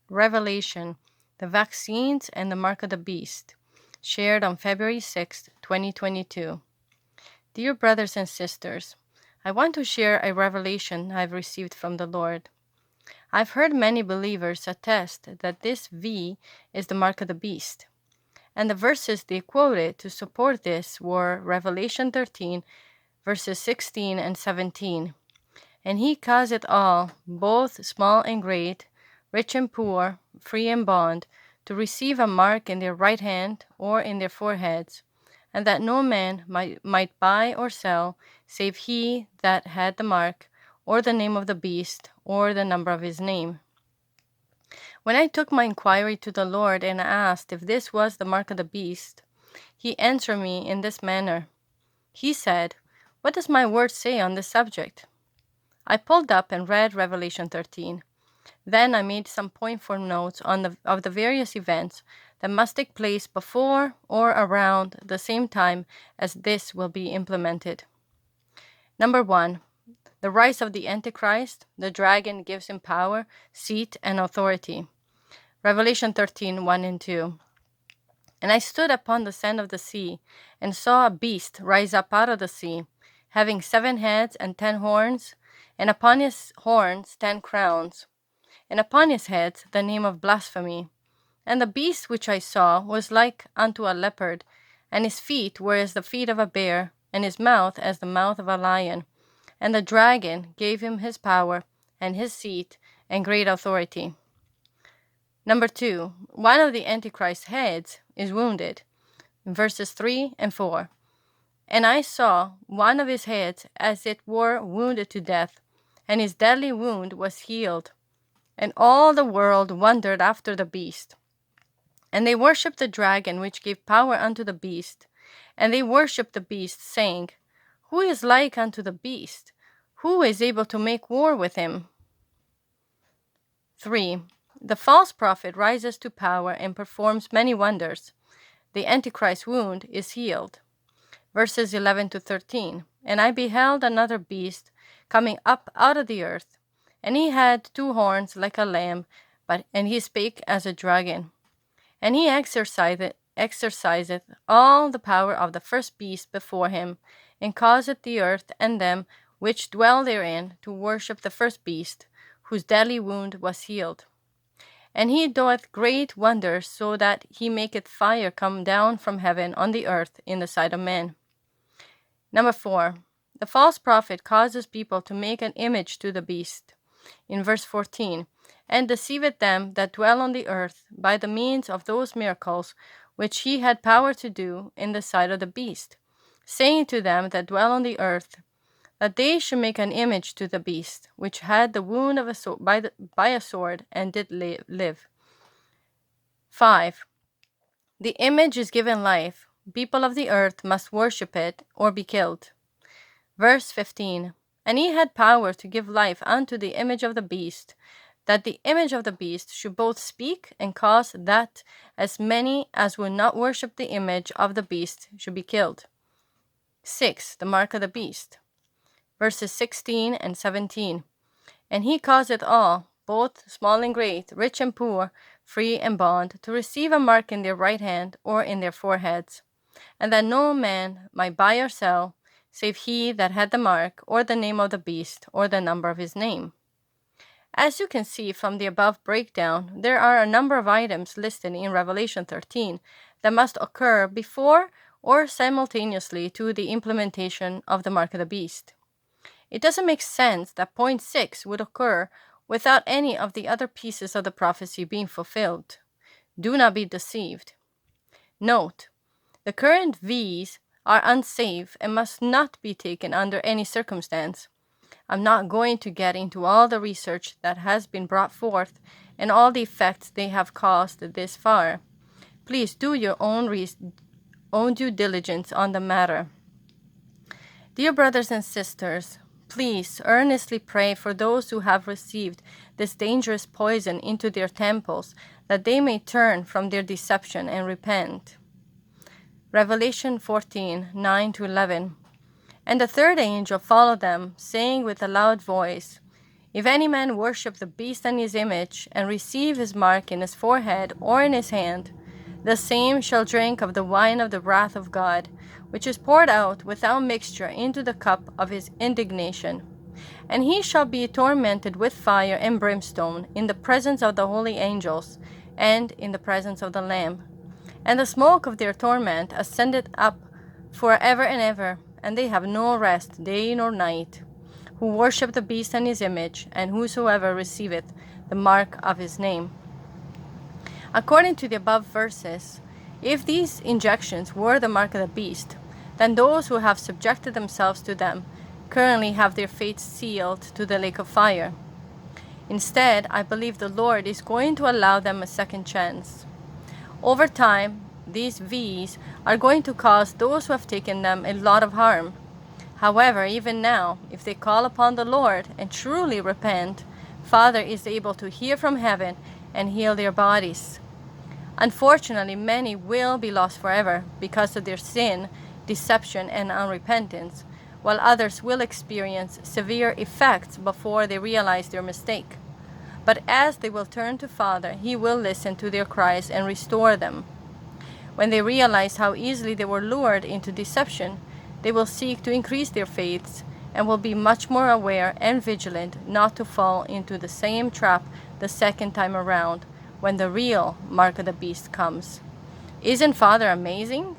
Revelation, the Vaccines and the Mark of the Beast, shared on February 6, 2022. Dear brothers and sisters, I want to share a revelation I've received from the Lord. I've heard many believers attest that this V is the mark of the beast, and the verses they quoted to support this were Revelation 13, verses 16 and 17. And he causeth all, both small and great, rich and poor, free and bond, to receive a mark in their right hand or in their foreheads, and that no man might buy or sell, save he that had the mark, or the name of the beast, or the number of his name. When I took my inquiry to the Lord and asked if this was the mark of the beast, he answered me in this manner. He said, "What does my word say on this subject?" I pulled up and read Revelation 13. Then I made some point form notes of the various events that must take place before or around the same time as this will be implemented. Number 1. The rise of the Antichrist. The dragon gives him power, seat, and authority. Revelation 13, 1 and 2. And I stood upon the sand of the sea, and saw a beast rise up out of the sea, having 7 heads and 10 horns, and upon his horns 10 crowns, and upon his heads the name of blasphemy. And the beast which I saw was like unto a leopard, and his feet were as the feet of a bear, and his mouth as the mouth of a lion. And the dragon gave him his power, and his seat, and great authority. Number 2, one of the Antichrist's heads is wounded, in verses 3 and 4. And I saw one of his heads as it were wounded to death, and his deadly wound was healed. And all the world wondered after the beast. And they worshipped the dragon which gave power unto the beast. And they worshipped the beast, saying, Who is like unto the beast? Who is able to make war with him? 3. The false prophet rises to power and performs many wonders. The Antichrist's wound is healed. Verses 11 to 13. And I beheld another beast coming up out of the earth, and he had 2 horns like a lamb, and he spake as a dragon. And he exerciseth all the power of the first beast before him, and causeth the earth and them which dwell therein to worship the first beast, whose deadly wound was healed. And he doeth great wonders, so that he maketh fire come down from heaven on the earth in the sight of men. Number 4. The false prophet causes people to make an image to the beast, in verse 14, and deceiveth them that dwell on the earth by the means of those miracles which he had power to do in the sight of the beast, saying to them that dwell on the earth, that they should make an image to the beast, which had the wound of by a sword, and did live. 5. The image is given life. People of the earth must worship it, or be killed. Verse 15. And he had power to give life unto the image of the beast, that the image of the beast should both speak and cause that as many as would not worship the image of the beast should be killed. 6. The mark of the beast. Verses 16 and 17. And he causeth all, both small and great, rich and poor, free and bond, to receive a mark in their right hand or in their foreheads, and that no man might buy or sell, save he that had the mark, or the name of the beast, or the number of his name. As you can see from the above breakdown, there are a number of items listed in Revelation 13 that must occur before or simultaneously to the implementation of the mark of the beast. It doesn't make sense that point 6 would occur without any of the other pieces of the prophecy being fulfilled. Do not be deceived. Note, the current V's are unsafe and must not be taken under any circumstance. I'm not going to get into all the research that has been brought forth and all the effects they have caused this far. Please do your own due diligence on the matter. Dear brothers and sisters, please earnestly pray for those who have received this dangerous poison into their temples, that they may turn from their deception and repent. Revelation 14, 9 to 11. And the third angel followed them, saying with a loud voice, If any man worship the beast and his image, and receive his mark in his forehead or in his hand, the same shall drink of the wine of the wrath of God, which is poured out without mixture into the cup of his indignation. And he shall be tormented with fire and brimstone in the presence of the holy angels, and in the presence of the Lamb. And the smoke of their torment ascendeth up for ever and ever, and they have no rest day nor night, who worship the beast and his image, and whosoever receiveth the mark of his name. According to the above verses, if these injections were the mark of the beast, then those who have subjected themselves to them currently have their fates sealed to the lake of fire. Instead, I believe the Lord is going to allow them a second chance. Over time, these V's are going to cause those who have taken them a lot of harm. However, even now, if they call upon the Lord and truly repent, Father is able to hear from heaven and heal their bodies. Unfortunately, many will be lost forever because of their sin, deception, and unrepentance, while others will experience severe effects before they realize their mistake. But as they will turn to Father, He will listen to their cries and restore them. When they realize how easily they were lured into deception, they will seek to increase their faiths and will be much more aware and vigilant not to fall into the same trap the second time around when the real mark of the beast comes. Isn't Father amazing?